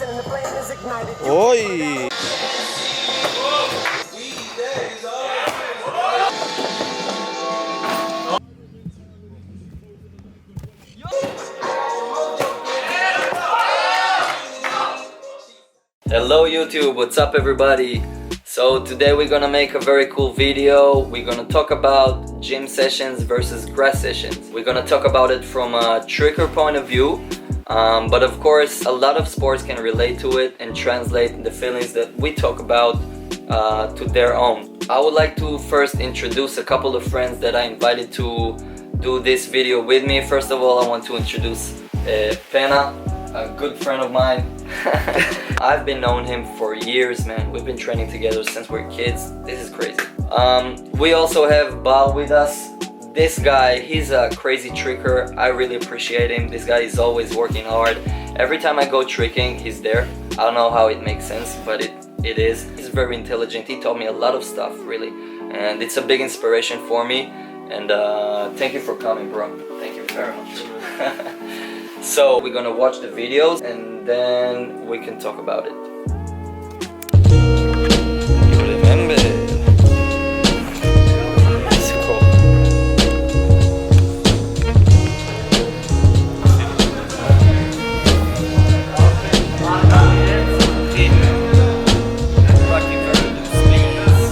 Oi! Hello YouTube, what's up everybody? So today we're gonna make a very cool video. We're gonna talk about gym sessions versus grass sessions. We're gonna talk about it from a tricker point of view, but of course a lot of sports can relate to it and translate the feelings that we talk about to their own. I would like to first introduce a couple of friends that I invited to do this video with me. First of all, I want to introduce Pena, a good friend of mine. I've been knowing him for years, man. We've been training together since we're kids. This is crazy. We also have Bal with us. This guy, he's a crazy tricker. I really appreciate him. This guy is always working hard. Every time I go tricking, he's there. I don't know how it makes sense, but it is. He's very intelligent. He taught me a lot of stuff, really. And it's a big inspiration for me. And thank you for coming, bro. Thank you very much. So we're gonna watch the videos and then we can talk about it. You remember? It's cool. Rocky very loose, please.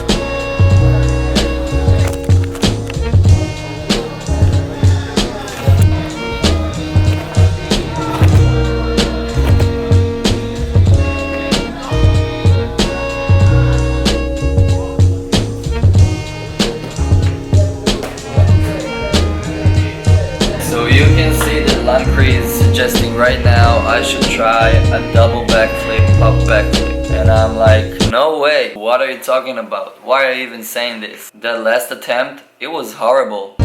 So you can see that Lancry is suggesting right now I should try a double backflip, up backflip. And I'm like, no way, what are you talking about? Why are you even saying this? That last attempt, it was horrible.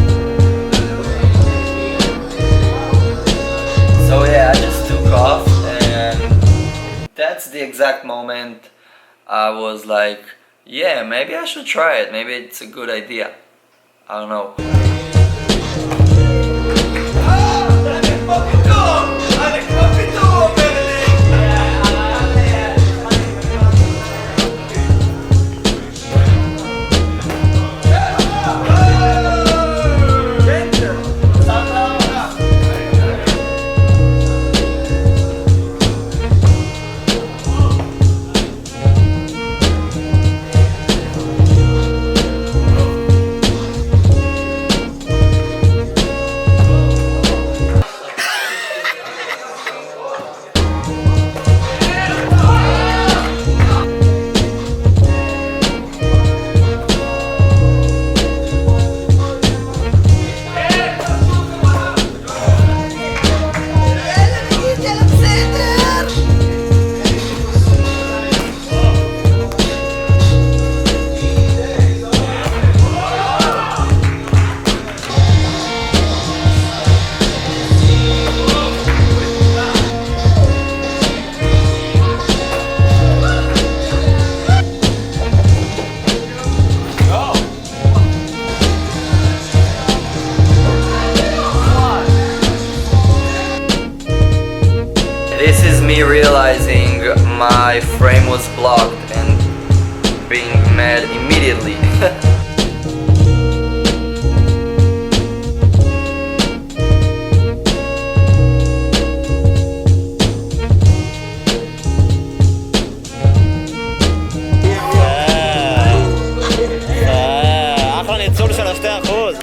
So yeah, I just took off and that's the exact moment I was like, yeah, maybe I should try it. Maybe it's a good idea. I don't know. This is me realizing my frame was blocked and being mad immediately. אחלה ניצול של 2%.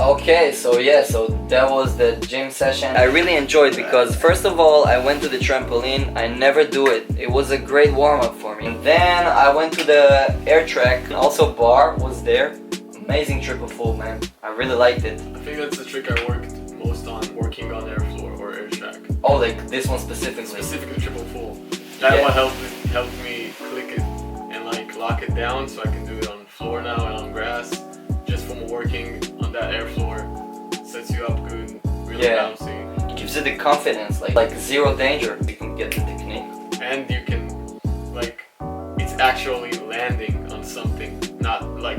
Okay, so yeah, so that was the gym session. I really enjoyed because first of all, I went to the trampoline. I never do it. It was a great warm-up for me. And then I went to the air track and also bar was there. Amazing triple full, man. I really liked it. I think that's the trick I worked most on, working on air floor or air track. Oh, like this one specifically? Specifically triple full. That one helped me click it and like lock it down so I can do it on floor now and on grass. Just from working on that air floor, sets you up good, really bouncy. It gives you the confidence, like zero danger. You can get the technique. And you can, like, it's actually landing on something, not like,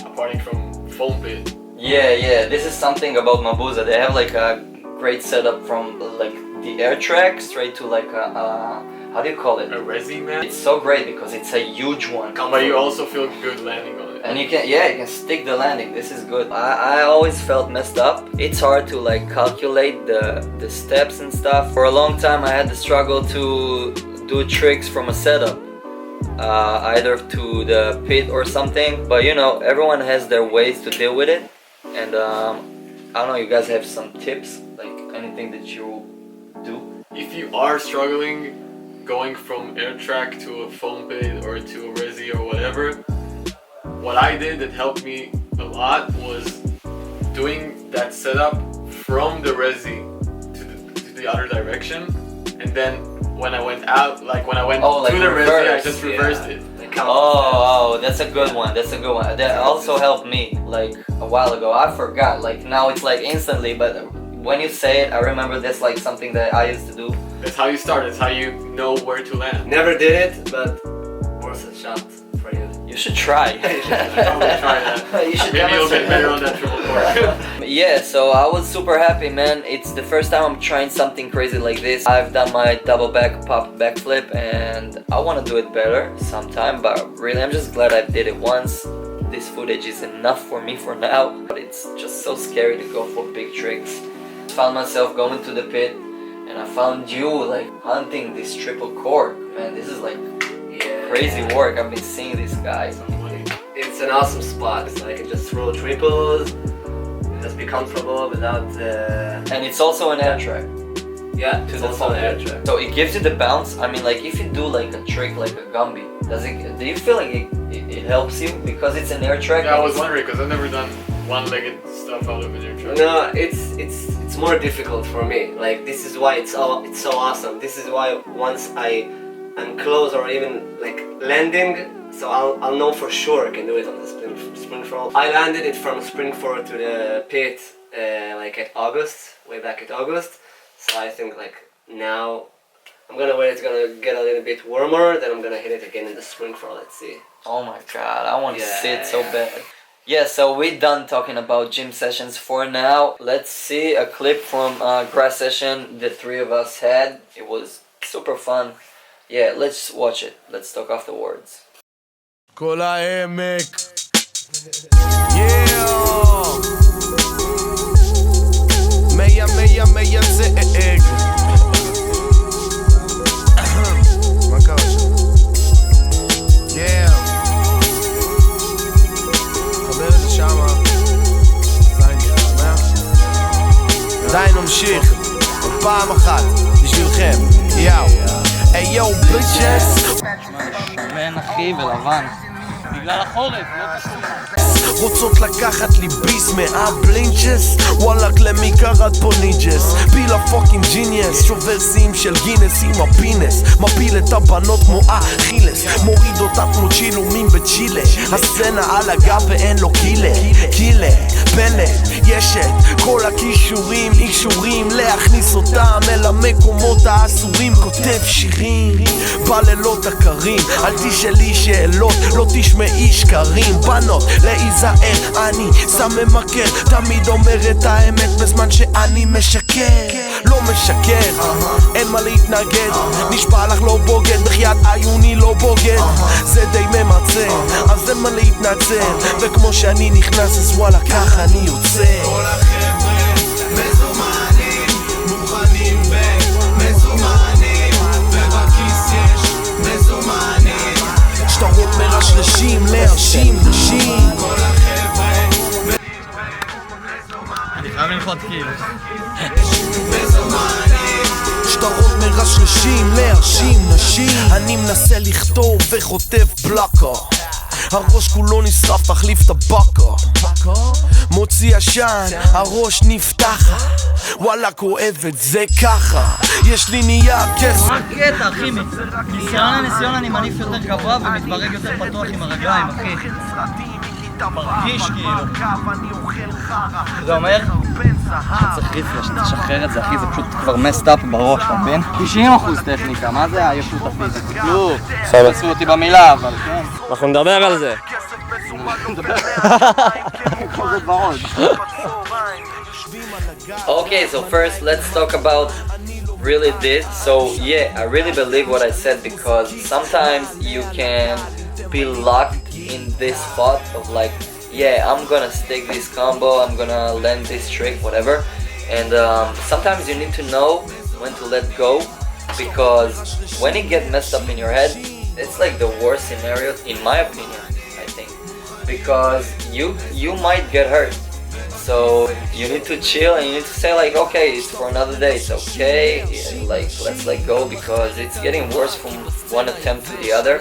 apart from foam pit. Yeah, this is something about Mabuza. They have like a great setup from like the air track straight to like a how do you call it? A resi mat. It's so great because it's a huge one. But you also feel good landing on it. And you can stick the landing. This is good. I always felt messed up. It's hard to like calculate the steps and stuff. For a long time I had the struggle to do tricks from a setup, either to the pit or something. But you know, everyone has their ways to deal with it. And I don't know, you guys have some tips, like anything that you do? If you are struggling going from air track to a foam pit or to a resi or whatever, what I did that helped me a lot was doing that setup from the resi to the other direction, and then when I went out, like when I went like to the reverse, resi, I just reversed it. Oh, that's a good one. That's a good one. That also helped me like a while ago. I forgot. Like now it's like instantly, but when you say it, I remember that's like something that I used to do. That's how you start. That's how you know where to land. Never did it, but worth a shot for you. You should try. You should probably try that. You should Maybe you'll get demonstrate. better on that triple cork. Yeah, so I was super happy, man. It's the first time I'm trying something crazy like this. I've done my double back pop backflip and I want to do it better sometime, but really I'm just glad I did it once. This footage is enough for me for now, but it's just so scary to go for big tricks. I found myself going to the pit and I found you like hunting this triple cork. Man, this is like crazy work. I've been seeing this guy. It's an awesome spot. So I can just throw triples, just be comfortable without. And it's also an air track. Yeah, To it's the also foam an air pit. track. So it gives you the bounce. I mean, like if you do like a trick like a Gumby, do you feel like it helps you because it's an air track? Yeah, I was wondering because I've never done one-legged stuff out of an air track. No, it's more difficult for me. Like this is why it's so awesome. This is why once I'm close or even like landing, so I'll know for sure I can do it on the sprint roll. I landed it from Springford to the pit like at August, way back at August. So I think like now I'm gonna wait. It's gonna get a little bit warmer. Then I'm gonna hit it again in the Springford. Let's see. Oh my god, I want to Yeah. see it so bad. Yeah, so we're done talking about gym sessions for now. Let's see a clip from a grass session the three of us had. It was super fun. Yeah, let's watch it. Let's talk afterwards. כל העמק מייצג מה קרה שם? חבר את זה שמה די נמשיך עוד פעם אחת בשבילכם יאו היי יאו ביצ'ס שמן אחי ולבן. בגלל החורף, לא קשור. רוצות לקחת לי ביס מהבלינצ'ס וואלק למי קראת פה ניג'ס פילה פוקינג ג'יניאס שובר שיאים של גינס עם הפינס מפיל את הבנות כמו אכילס מוריד אותה כמו צ'ילומים בצ'ילה הסצנה על הגב ואין לו קילה פלט יש את כל הכישורים אישורים להכניס אותם אל המקומות האסורים כותב שירים בלילות הקרים אל תשאלי שאלות לא תשמעי שקרים בנות להיזהר אני שם ממכר תמיד אומר את האמת בזמן שאני משקר לא משקר אין מה להתנגד נשבע לך לא בוגד בחיית עיוני לא בוגד זה די ממצא אז אין מה להתנצל וכמו שאני נכנס אז וואלה ככה אני יוצא כל החבר'ה מזומנים מוכנים ומזומנים ובכיס יש מזומנים שטרות מרשרשים להרשים נשים כל החבר'ה אני חייב ללחוץ כאילו. שטרות מרשרשים להרשים נשים אני מנסה לכתוב וכותב בלוקה הראש כולו נשרף תחליף את הבקה מוציא עשן הראש נפתח וואלה כואב את זה ככה יש לי נייר כסף מה הקטע אחי? ניסיון לניסיון אני מניף יותר גבוה ומתברג יותר פתוח עם הרגליים אחי. מרגיש כאילו. זה אומר? צריך ריפרש, תשחרר את זה אחי, זה פשוט כבר מסט אפ בראש, אתה מבין? 90% טכניקה, מה זה העייפות הפיזית? כלום. תעשו אותי במילה, אבל כן. אנחנו נדבר על זה. עוד ועוד. Okay, so first let's talk about really this. So yeah, I really believe what I said, because sometimes you can be locked in this spot of like, yeah, I'm gonna stick this combo, I'm gonna land this trick, whatever. And sometimes you need to know when to let go, because when it gets messed up in your head, it's like the worst scenario in my opinion, I think, because you might get hurt. So you need to chill and you need to say like, okay, it's for another day, it's okay, like let's let go, because it's getting worse from one attempt to the other.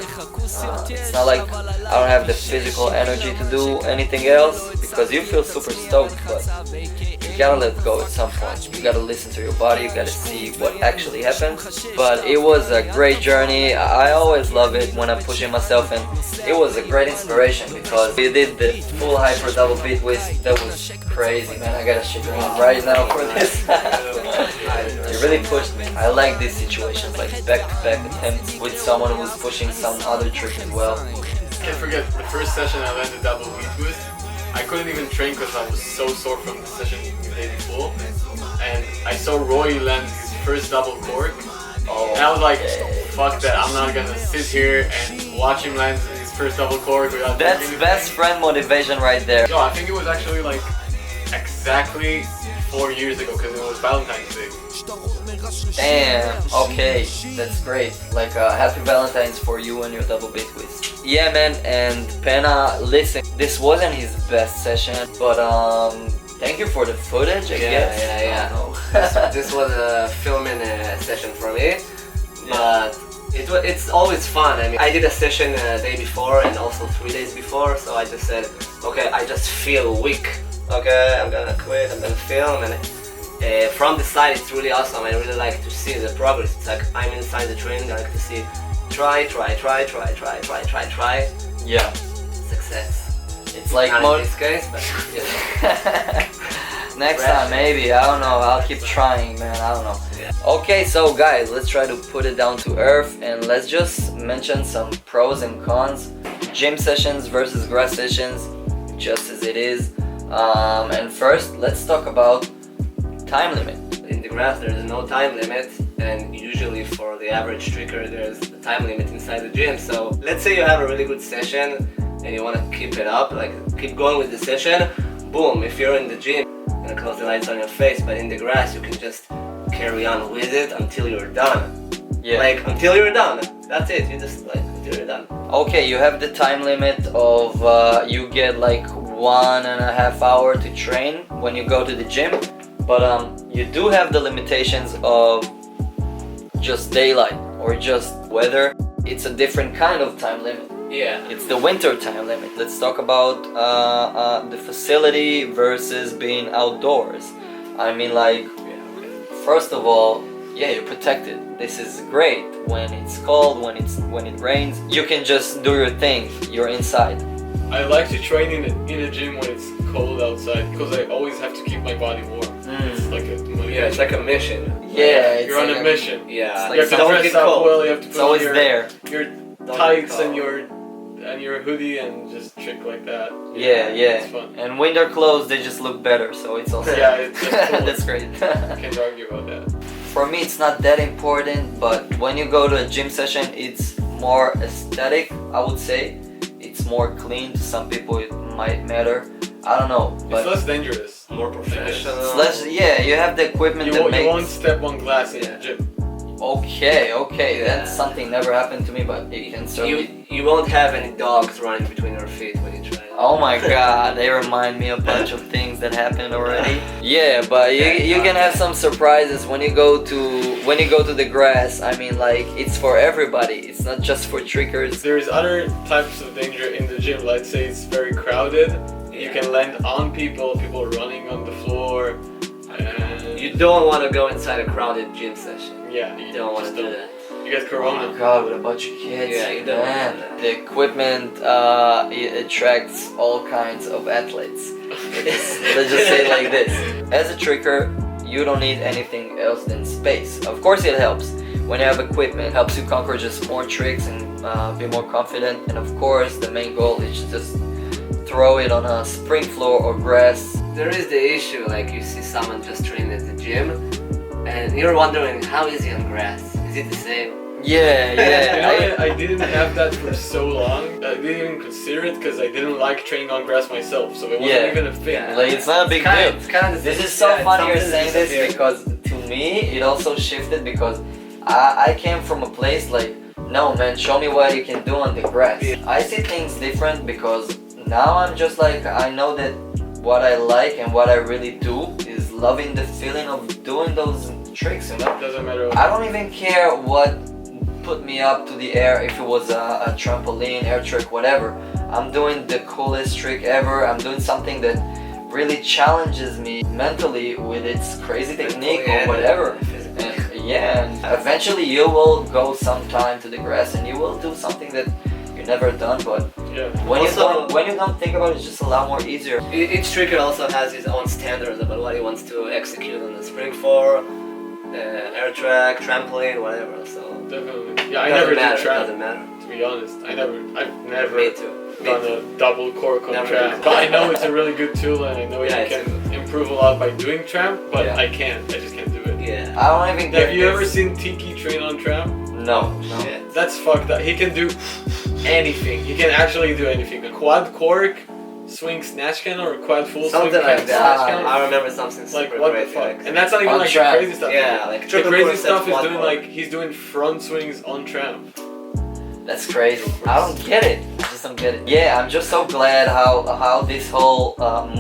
It's not like I don't have the physical energy to do anything else, because you feel super stoked, but you gotta let go at some point. You gotta listen to your body, you gotta see what actually happened. But it was a great journey. I always love it when I'm pushing myself, and it was a great inspiration, because you did the full hyper double beat whisk. That was crazy, man. I gotta shake your hand right now for this. You really pushed me. I like these situations, like back-to-back attempts with someone who's pushing some other trick as well. Can't forget the first session I landed double beat with. I couldn't even train because I was so sore from the session the day before. And I saw Roy land his first double cork. And I was like, fuck that, I'm not gonna sit here and watch him land his first double cork without doing That's anything. best friend motivation right there. No, I think it was actually like exactly 4 years ago, because it was Valentine's Day. Damn, okay, that's great. Like, happy Valentine's for you and your double beat whisk. Yeah, man, and Pena, listen, this wasn't his best session, but thank you for the footage, I guess. Yeah. I don't know. This was a filming session for me, but it's always fun. I mean, I did a session a day before and also 3 days before, so I just said, okay, I just feel weak. Okay, I'm gonna quit, I'm gonna film, and from the side it's really awesome. I really like to see the progress. It's like I'm inside the training, I like to see try. Yeah, Success. it's like Not in this case, but yeah. next time maybe, I don't know, I'll keep trying, man, I don't know. Yeah. Okay, so guys, let's try to put it down to earth, and let's just mention some pros and cons. Gym sessions versus grass sessions, just as it is. And first, let's talk about time limit. In the grass there is no time limit, and usually for the average tricker there's a time limit inside the gym. So let's say you have a really good session and you want to keep it up, like keep going with the session, boom, if you're in the gym, you're gonna close the lights on your face, but in the grass you can just carry on with it until you're done. Yeah. Like until you're done, that's it, you just like until you're done. Okay, you have the time limit of you get like 1.5 hours to train when you go to the gym, but you do have the limitations of just daylight or just weather. It's a different kind of time limit. Yeah. It's the winter time limit. Let's talk about the facility versus being outdoors. I mean, like, first of all, yeah, you're protected. This is great. When it's cold, when it rains, you can just do your thing. You're inside. I like to train in a gym when it's cold outside, because I always have to keep my body warm. It's like a Yeah, it's like a mission. Yeah, You're on like a mission. Yeah. like You have to don't dress get up cold. well. You have to It's put on always your there. your tights and your hoodie and just trick like that. Yeah, It's fun. And winter clothes, they just look better, so it's also Yeah, it's just cool. that's great. Can't argue about that. For me, it's not that important, but when you go to a gym session, it's more aesthetic, I would say. It's more clean. To some people, it might matter. I don't know, It's but less dangerous. More professional. it's less. Yeah, you have the equipment You that won't makes. step on glass in Yeah. the gym. Okay, Yeah. that's something never happened to me, but it can certainly. You won't have any dogs running between your feet when you train. Oh my god, they remind me a bunch of things that happened already. Yeah, but you can have some surprises when you go to the grass. I mean, like, it's for everybody. It's not just for trickers. There's other types of danger in the gym. Let's say it's very crowded. You can land on people running on the floor. And You don't want to go inside a crowded gym session. yeah, You don't want to do that. You get Oh corona. my god, with a bunch of kids. Yeah, you don't Man, want that. the equipment it attracts all kinds of athletes. Let's just say it like this. As a tricker, you don't need anything else than space. Of course it helps. When you have equipment, it helps you conquer just more tricks and be more confident. And of course, the main goal is just throw it on a spring floor or grass. There is the issue, like you see someone just training at the gym, and you're wondering how is he on grass? Is it the same? Yeah, You yeah. know, I didn't have that for so long. I didn't even consider it because I didn't like training on grass myself, so it wasn't Yeah. even a thing. Yeah. Like, it's not a big Kind deal. of, kind of This is so funny you're saying this because to me it also shifted because I came from a place like, no man, show me what you can do on the grass. I see things different because now I'm just like, I know that what I like and what I really do is loving the feeling of doing those tricks, you know? Doesn't matter. I don't even care what put me up to the air, if it was a trampoline, air trick, whatever. I'm doing the coolest trick ever. I'm doing something that really challenges me mentally with its crazy technique or whatever. And yeah, and eventually you will go sometime to the grass and you will do something that you never done, but Yeah. when you don't think about it, it's just a lot more easier. Each tricker also has his own standards about what he wants to execute on the spring floor, air track, trampoline, whatever. So Definitely. Yeah, I doesn't never matter. did trap. Doesn't matter. To be honest, I've never Me too. Me done too. a double cork on Never tramp. did. But I know it's a really good tool, and I know Yeah, you it's can improve a lot by doing tramp. But Yeah. I can't. I just can't do it. Yeah. I don't even get Have you this. ever seen Tiki train on tramp? No. Shit. That's fucked up. He can do anything. He can actually do anything. A quad cork, swing snatch can, or a quad full Something swing like snatch that. can. I remember something Like super what the crazy. fuck? Like, And that's not even On like tramp. the crazy stuff. yeah, like The triple crazy cork stuff is quad doing cork. like he's doing front swings on tramp. That's crazy. I don't get it. I just don't get it. Yeah, I'm just so glad how this whole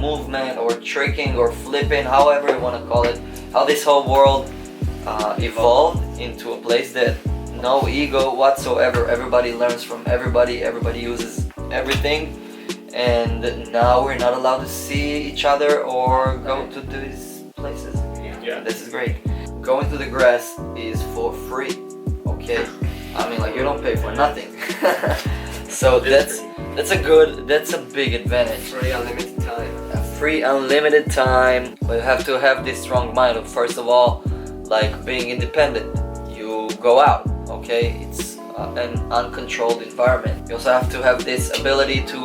movement or tricking or flipping, however you want to call it, how this whole world evolved into a place that no ego whatsoever. Everybody learns from everybody. Everybody uses everything. And now we're not allowed to see each other or go to these places. Yeah. This is great. Going to the grass is for free. Okay? I mean, like, you don't pay for nothing. So that's a big advantage. Free unlimited time. A free unlimited time, but you have to have this strong mind of, first of all, like being independent. You go out, okay? It's an uncontrolled environment. You also have to have this ability to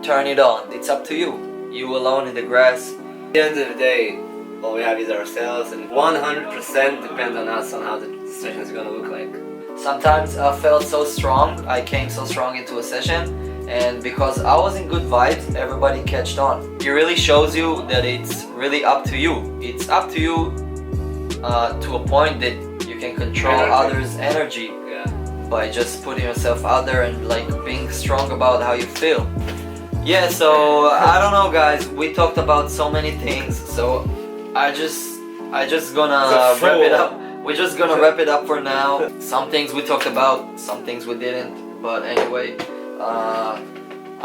turn it on. It's up to you. You alone in the grass. At the end of the day, all we have is ourselves, and 100% depends on us on how the session is gonna look like. Sometimes I felt so strong, I came so strong into a session, and because I was in good vibes, everybody catched on. It really shows you that it's really up to you. It's up to you to a point that you can control others' energy Yeah. by just putting yourself out there and like being strong about how you feel. Yeah, so I don't know guys, we talked about so many things, so I just gonna wrap it up. We're just gonna wrap it up for now. Some things we talked about, some things we didn't. But anyway,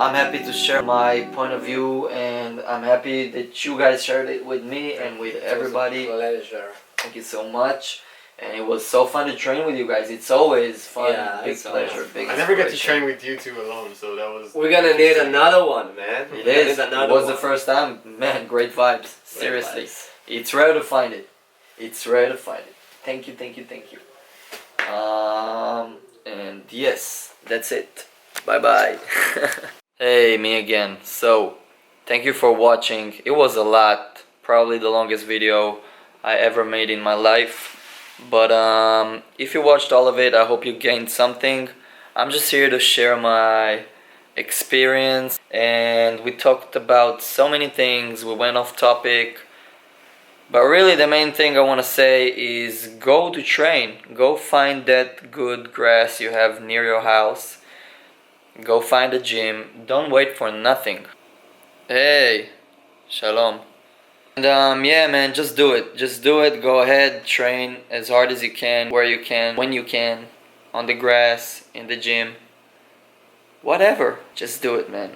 I'm happy to share my point of view, and I'm happy that you guys shared it with me and with everybody. Pleasure. Thank you so much. And it was so fun to train with you guys. It's always fun. Yeah, Big it's pleasure. always Big I never get to inspiration. train with you two alone, so that was. We're gonna need another one, man. It We're gonna is. need It another was the one. first time. Man, great vibes. Seriously. vibes. It's rare to find it. It's rare to find it. Thank you, thank you, thank you. And yes, that's it. Bye bye. Hey, me again. So, thank you for watching. It was a lot. Probably the longest video I ever made in my life. But if you watched all of it, I hope you gained something. I'm just here to share my experience, and we talked about so many things. We went off topic, but really the main thing I want to say is go to train. Go find that good grass you have near your house. Go find a gym. Don't wait for nothing. Hey, shalom. And yeah man, just do it. Just do it. Go ahead, train as hard as you can, where you can, when you can, on the grass, in the gym, whatever. Just do it, man.